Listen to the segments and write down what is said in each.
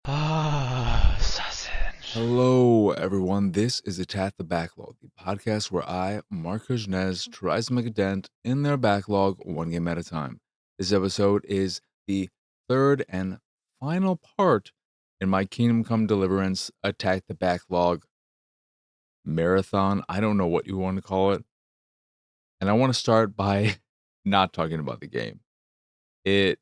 Sausage. Hello, everyone. This is Attack the Backlog, the podcast where I, Marcus Nez, tries to make a dent in their backlog one game at a time. This episode is the third and final part in my Kingdom Come Deliverance Attack the Backlog marathon. I don't know what you want to call it. And I want to start by not talking about the game. It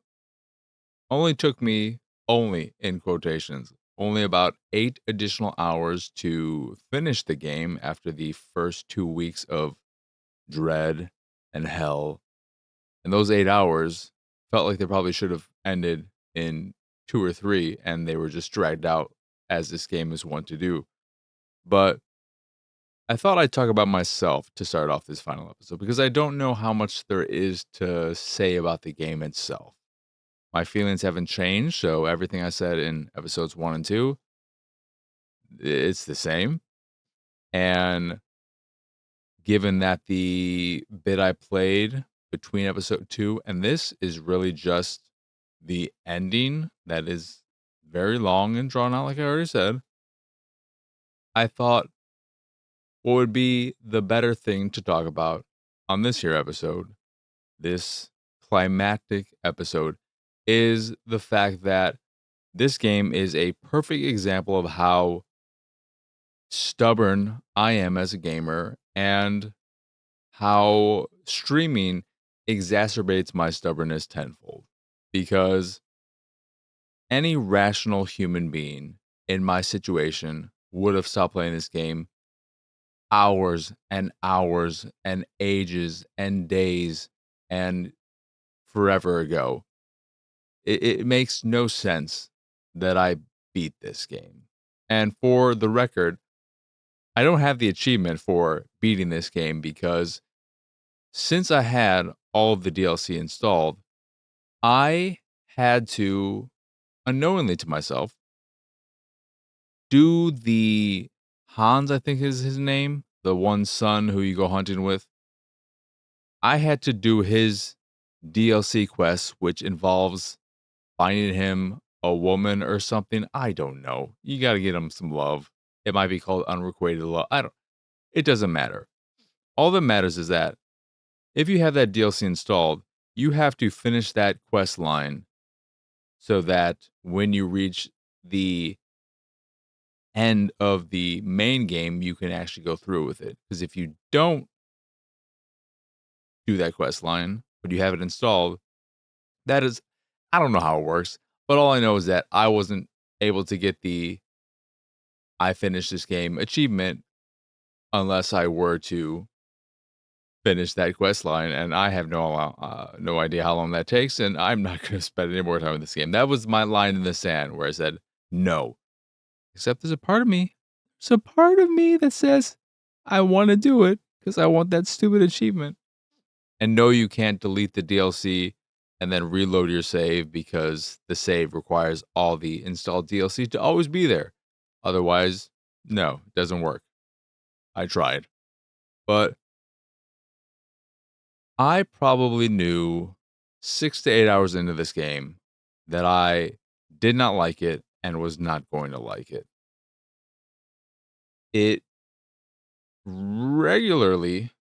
only took me, only in quotations, only about 8 additional hours to finish the game after the first 2 weeks of dread and hell. And those 8 hours felt like they probably should have ended in 2 or 3, and they were just dragged out as this game is wont to do. But I thought I'd talk about myself to start off this final episode because I don't know how much there is to say about the game itself. My feelings haven't changed, so everything I said in episodes 1 and 2, it's the same. And given that the bit I played between episode 2 and this is really just the ending that is very long and drawn out, like I already said, I thought what would be the better thing to talk about on this here episode, this climactic episode, is the fact that this game is a perfect example of how stubborn I am as a gamer and how streaming exacerbates my stubbornness tenfold. Because any rational human being in my situation would have stopped playing this game hours and hours and ages and days and forever ago. It makes no sense that I beat this game. And for the record, I don't have the achievement for beating this game because since I had all of the DLC installed, I had to, unknowingly to myself, do the Hans, I think is his name, the one son who you go hunting with. I had to do his DLC quest, which involves finding him a woman or something. I don't know. You got to get him some love. It might be called unrequited love. It doesn't matter. All that matters is that if you have that DLC installed, you have to finish that quest line so that when you reach the end of the main game, you can actually go through with it. Because if you don't do that quest line, but you have it installed, that is, I don't know how it works, but all I know is that I wasn't able to get the I finished this game achievement unless I were to finish that quest line, and I have no idea how long that takes, and I'm not going to spend any more time in this game. That was my line in the sand where I said no. Except there's a part of me that says I want to do it because I want that stupid achievement. And no, you can't delete the DLC and then reload your save because the save requires all the installed DLC to always be there. Otherwise, no, it doesn't work. I tried, but I probably knew 6 to 8 hours into this game that I did not like it and was not going to like it. It regularly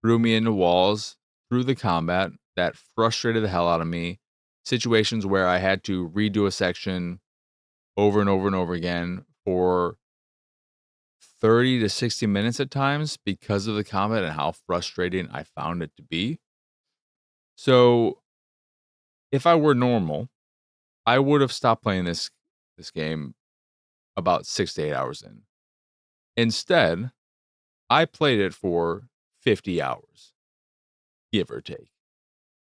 threw me into walls through the combat that frustrated the hell out of me. Situations where I had to redo a section over and over and over again for 30 to 60 minutes at times because of the combat and how frustrating I found it to be. So, if I were normal, I would have stopped playing this game about 6 to 8 hours in. Instead, I played it for 50 hours, give or take.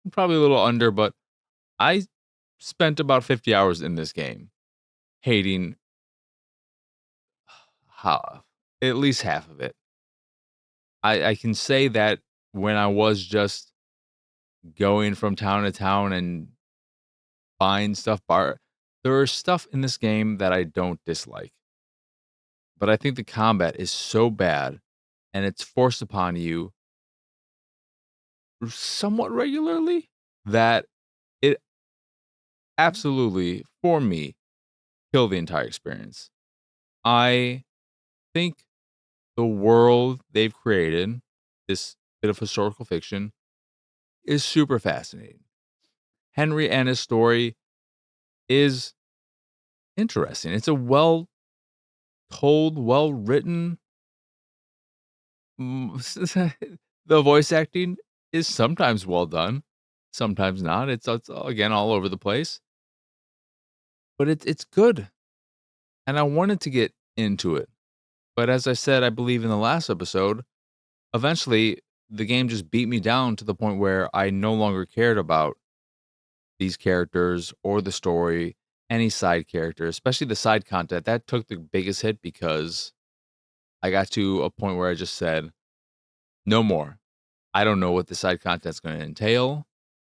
Probably a little under, but I spent about 50 hours in this game, hating ha at least half of it. I can say that when I was just going from town to town and buying stuff, there is stuff in this game that I don't dislike. But I think the combat is so bad and it's forced upon you somewhat regularly that it absolutely, for me, kill the entire experience. I think the world they've created, this bit of historical fiction, is super fascinating. Henry and his story is interesting. It's a well told, well written. The voice acting is sometimes well done, sometimes not. It's again all over the place, but it's good, and I wanted to get into it. But as I said, I believe in the last episode, eventually the game just beat me down to the point where I no longer cared about these characters or the story, any side character, especially the side content. That took the biggest hit because I got to a point where I just said, no more. I don't know what the side content's going to entail.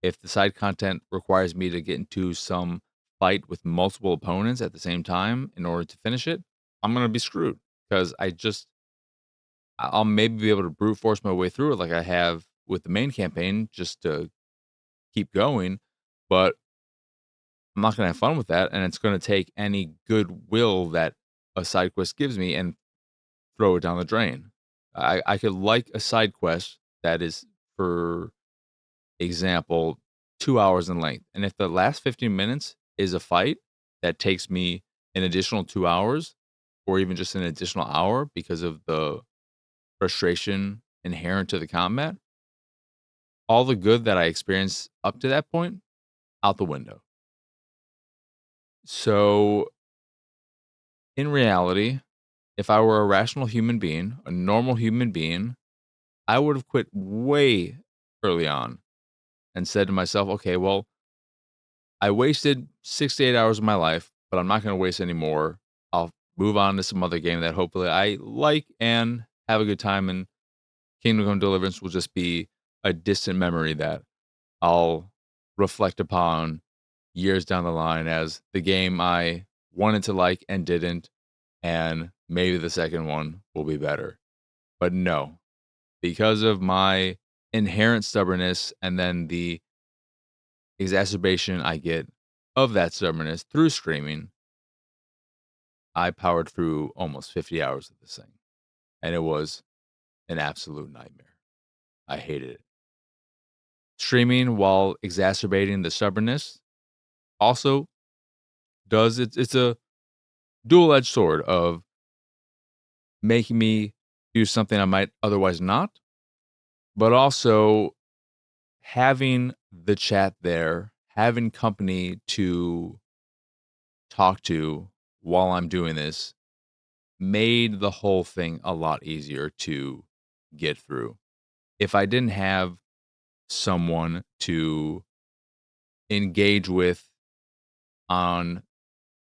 If the side content requires me to get into some fight with multiple opponents at the same time in order to finish it, I'm going to be screwed because I'll maybe be able to brute force my way through it like I have with the main campaign just to keep going, but I'm not going to have fun with that. And it's going to take any goodwill that a side quest gives me and throw it down the drain. I could like a side quest that is, for example, 2 hours in length. And if the last 15 minutes is a fight that takes me an additional 2 hours or even just an additional hour because of the frustration inherent to the combat, all the good that I experienced up to that point, out the window. So, in reality, if I were a rational human being, a normal human being, I would have quit way early on and said to myself, okay, well, I wasted 68 hours of my life, but I'm not going to waste any more. I'll move on to some other game that hopefully I like and have a good time. And Kingdom Come Deliverance will just be a distant memory that I'll reflect upon years down the line as the game I wanted to like and didn't. And maybe the second one will be better. But no, because of my inherent stubbornness and then the exacerbation I get of that stubbornness through streaming, I powered through almost 50 hours of this thing. And it was an absolute nightmare. I hated it. Streaming while exacerbating the stubbornness also does it's a dual-edged sword of making me do something I might otherwise not, but also having the chat there, having company to talk to while I'm doing this made the whole thing a lot easier to get through. If I didn't have someone to engage with on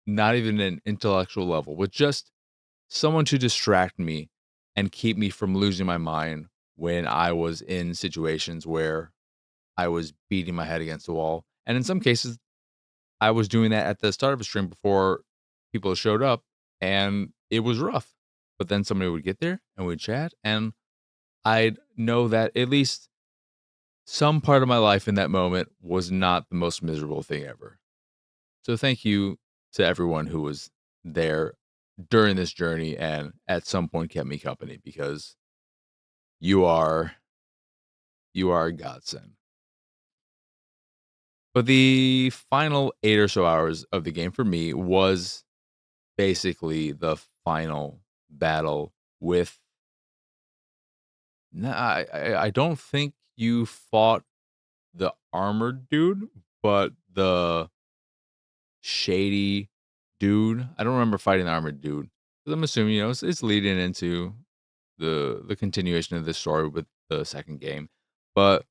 not even an intellectual level, with just someone to distract me and keep me from losing my mind when I was in situations where I was beating my head against the wall. And in some cases, I was doing that at the start of a stream before people showed up, and it was rough. But then somebody would get there and we'd chat, and I'd know that at least some part of my life in that moment was not the most miserable thing ever. So thank you to everyone who was there during this journey and at some point kept me company because you are you are a godsend. But the final 8 or so hours of the game for me was basically the final battle with I don't think you fought the armored dude, but the shady dude. I don't remember fighting the armored dude. 'Cause I'm assuming, it's leading into the continuation of this story with the second game. But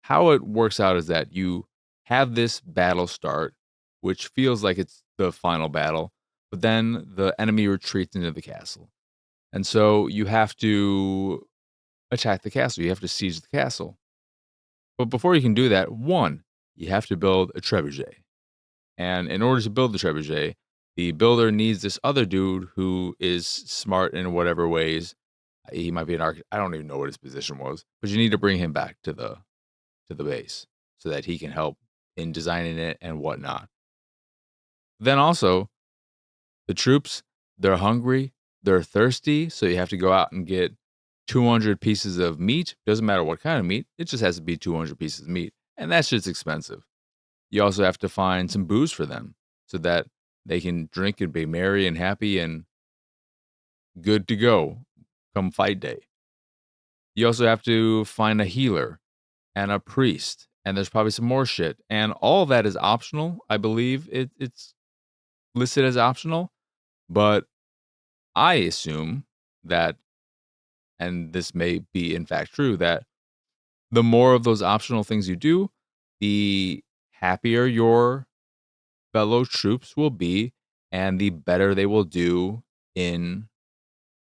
how it works out is that you have this battle start, which feels like it's the final battle, but then the enemy retreats into the castle. And so you have to attack the castle. You have to siege the castle. But before you can do that, one, you have to build a trebuchet. And in order to build the trebuchet, the builder needs this other dude who is smart in whatever ways. He might be an architect. I don't even know what his position was, but you need to bring him back to the base so that he can help in designing it and whatnot. Then also, the troops, they're hungry, they're thirsty, so you have to go out and get 200 pieces of meat. Doesn't matter what kind of meat, it just has to be 200 pieces of meat, and that shit's expensive. You also have to find some booze for them so that they can drink and be merry and happy and good to go come fight day. You also have to find a healer and a priest, and there's probably some more shit, and all of that is optional. I believe it's listed as optional, but I assume that, and this may be in fact true, that the more of those optional things you do, the happier your fellow troops will be, and the better they will do in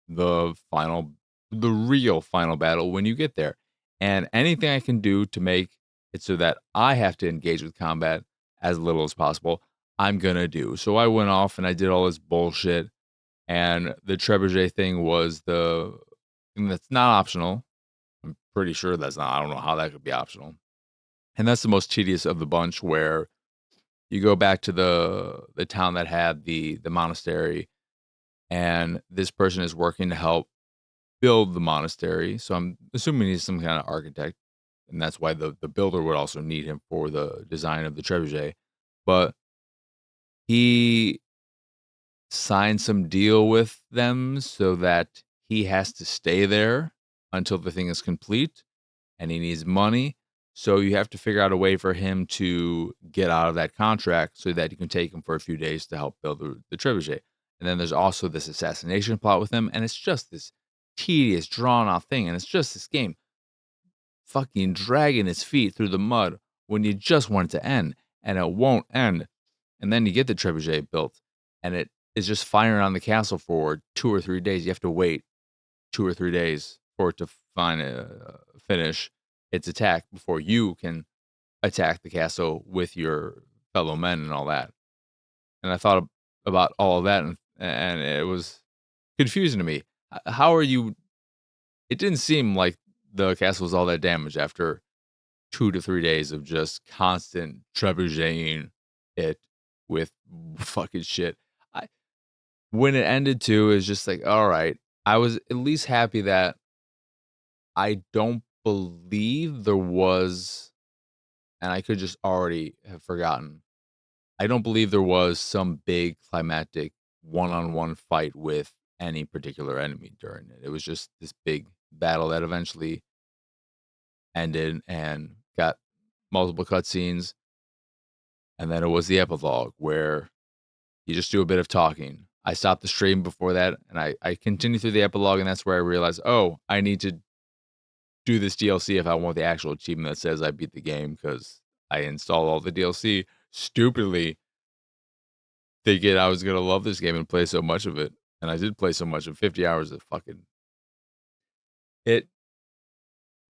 the final the real final battle when you get there. And anything I can do to make it so that I have to engage with combat as little as possible, I'm gonna do. So I went off and I did all this bullshit, and the trebuchet thing was the thing that's not optional. I'm pretty sure that's not. I don't know how that could be optional. And that's the most tedious of the bunch, where you go back to the town that had the monastery, and this person is working to help build the monastery. So I'm assuming he's some kind of architect, and that's why the builder would also need him for the design of the trebuchet. But he signed some deal with them so that he has to stay there until the thing is complete, and he needs money. So you have to figure out a way for him to get out of that contract so that you can take him for a few days to help build the trebuchet. And then there's also this assassination plot with him, and it's just this tedious, drawn out thing. And it's just this game fucking dragging its feet through the mud when you just want it to end, and it won't end. And then you get the trebuchet built, and it is just firing on the castle for 2 or 3 days. You have to wait 2 or 3 days for it to finish its attack before you can attack the castle with your fellow men and all that. And I thought about all of that, and it was confusing to me. How are you? It didn't seem like the castle was all that damaged after 2 to 3 days of just constant trebucheting it with fucking shit. I When it ended too, is just like, all right. I was at least happy that I don't believe there was, and I could just already have forgotten. I don't believe there was some big climactic one-on-one fight with any particular enemy during it. It was just this big battle that eventually ended and got multiple cutscenes, and then it was the epilogue where you just do a bit of talking. I stopped the stream before that, and I continued through the epilogue, and that's where I realized, oh, I need to do this DLC if I want the actual achievement that says I beat the game, because I installed all the DLC stupidly, thinking I was gonna love this game and play so much of it. And I did play so much of 50 hours of fucking it.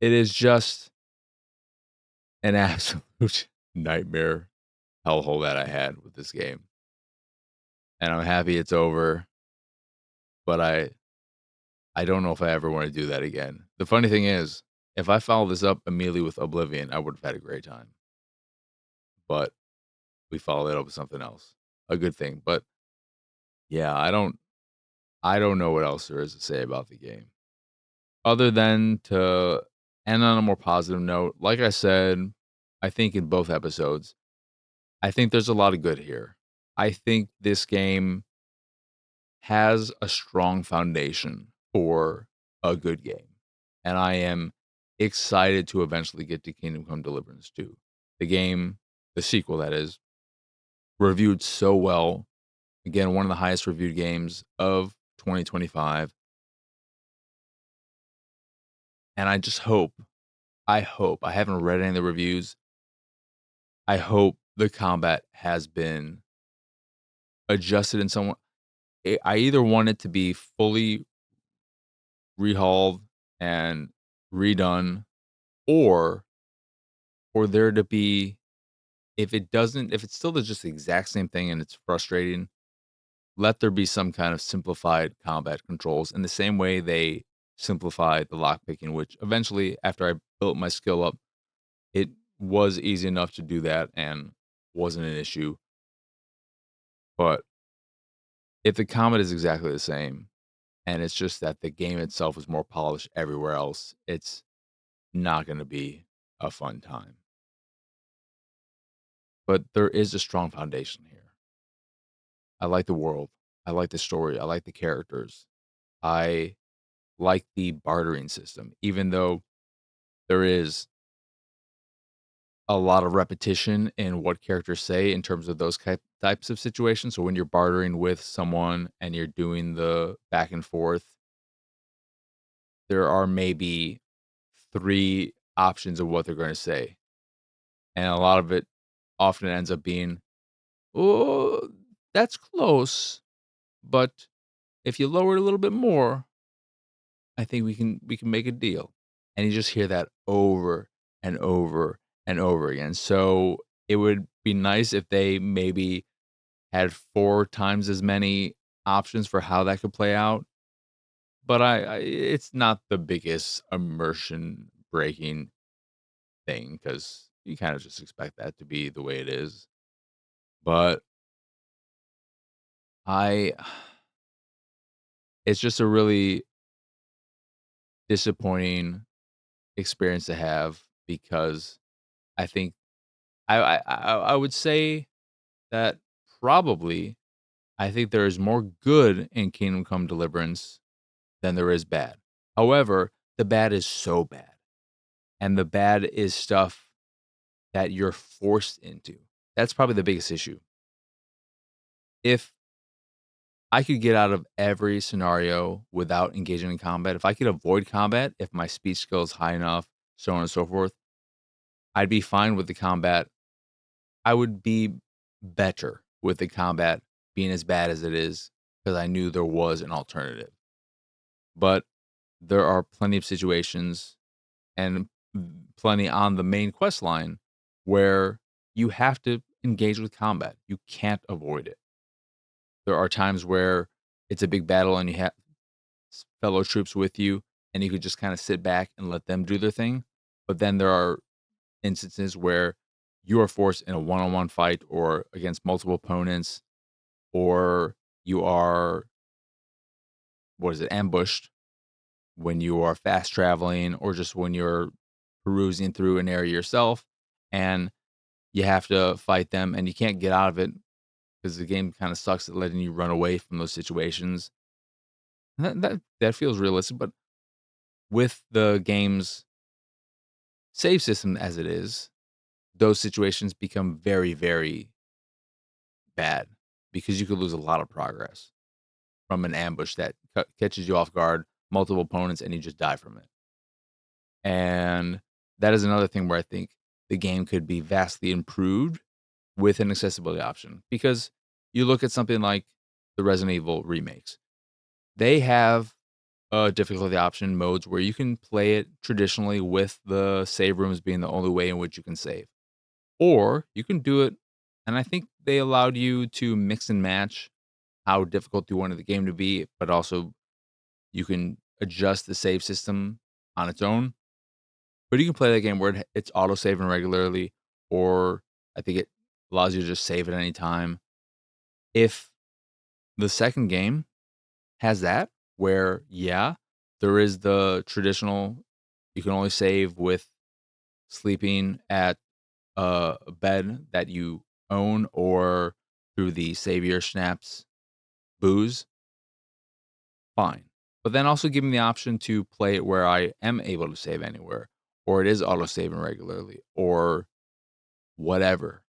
It is just an absolute nightmare hellhole that I had with this game. And I'm happy it's over, but I don't know if I ever want to do that again. The funny thing is, if I followed this up immediately with Oblivion, I would have had a great time. But we followed it up with something else. A good thing. But yeah, I don't know what else there is to say about the game. Other than to end on a more positive note, like I said, I think in both episodes, I think there's a lot of good here. I think this game has a strong foundation for a good game. And I am excited to eventually get to Kingdom Come Deliverance 2. The game, the sequel that is, reviewed so well. Again, one of the highest reviewed games of 2025. And I just hope, I haven't read any of the reviews. I hope the combat has been adjusted in some way. I either want it to be fully rehauled and redone, or for there to be, if it's still just the exact same thing and it's frustrating, let there be some kind of simplified combat controls in the same way they simplified the lockpicking, which eventually, after I built my skill up, it was easy enough to do that and wasn't an issue. But if the combat is exactly the same, and it's just that the game itself is more polished everywhere else, it's not gonna be a fun time. But there is a strong foundation here. I like the world. I like the story. I like the characters. I like the bartering system, even though there is a lot of repetition in what characters say in terms of those types of situations. So when you're bartering with someone and you're doing the back and forth, there are maybe 3 options of what they're gonna say, and a lot of it often ends up being, "Oh, that's close, but if you lower it a little bit more, I think we can make a deal." And you just hear that over and over and over again. So it would be nice if they maybe had 4 times as many options for how that could play out, but I it's not the biggest immersion breaking thing because you kinda just expect that to be the way it is. But I it's just a really disappointing experience to have because I think I would say that probably I think there is more good in Kingdom Come Deliverance than there is bad. However, the bad is so bad, and the bad is stuff that you're forced into. That's probably the biggest issue. If I could get out of every scenario without engaging in combat, if I could avoid combat, if my speech skill is high enough, so on and so forth, I'd be fine with the combat. I would be better with the combat being as bad as it is because I knew there was an alternative. But there are plenty of situations and plenty on the main quest line where you have to engage with combat. You can't avoid it. There are times where it's a big battle and you have fellow troops with you and you could just kind of sit back and let them do their thing. But then there are instances where you are forced in a one-on-one fight or against multiple opponents, or you are, what is it, ambushed when you are fast traveling or just when you're perusing through an area yourself and you have to fight them and you can't get out of it because the game kind of sucks at letting you run away from those situations. That feels realistic, but with the game's save system as it is, those situations become very, very bad because you could lose a lot of progress from an ambush that catches you off guard, multiple opponents, and you just die from it. And that is another thing where I think the game could be vastly improved with an accessibility option because you look at something like the Resident Evil remakes. They have a difficulty option modes where you can play it traditionally with the save rooms being the only way in which you can save. Or you can do it, and I think they allowed you to mix and match how difficult you wanted the game to be, but also you can adjust the save system on its own. But you can play that game where it's auto saving regularly, or I think it allows you to just save at any time. If the second game has that, where, yeah, there is the traditional, you can only save with sleeping at a bed that you own or through the Savior Snaps booze, fine. But then also give me the option to play it where I am able to save anywhere, or it is auto saving regularly, or whatever.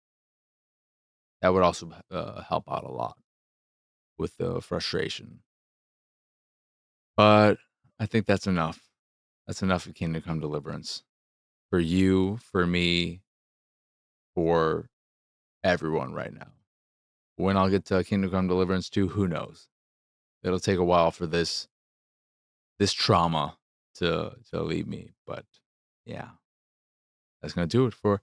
That would also help out a lot with the frustration. But I think that's enough. That's enough of Kingdom Come Deliverance for you, for me, for everyone right now. When I'll get to Kingdom Come Deliverance 2, who knows? It'll take a while for this trauma to leave me, but yeah, that's gonna do it for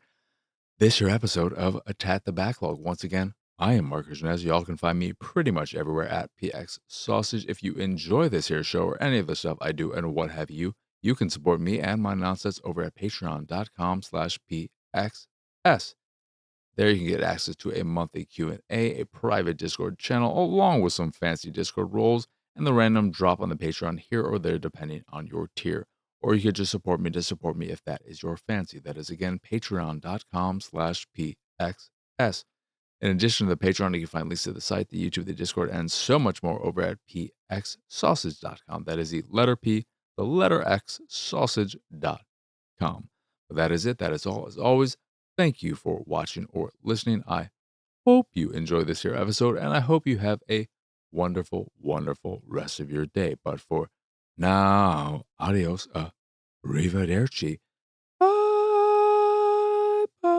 this your episode of Attack the Backlog. Once again, I am Marcus Nez. Y'all can find me pretty much everywhere at PX Sausage. If you enjoy this here show or any of the stuff I do and what have you, you can support me and my nonsense over at patreon.com/PXS. There you can get access to a monthly Q&A, a private Discord channel, along with some fancy Discord roles, and the random drop on the Patreon here or there depending on your tier. Or you could just support me to support me if that is your fancy. That is, again, patreon.com/PXS. In addition to the Patreon, you can find links to the site, the YouTube, the Discord, and so much more over at pxsausage.com. That is the letter P, the letter X, sausage.com. But that is it. That is all. As always, thank you for watching or listening. I hope you enjoy this here episode, and I hope you have a wonderful, wonderful rest of your day. But for now, adios, arrivederci. Bye bye.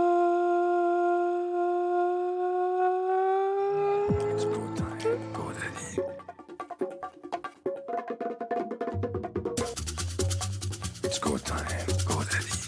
It's go time, go daddy. It's go time, go daddy.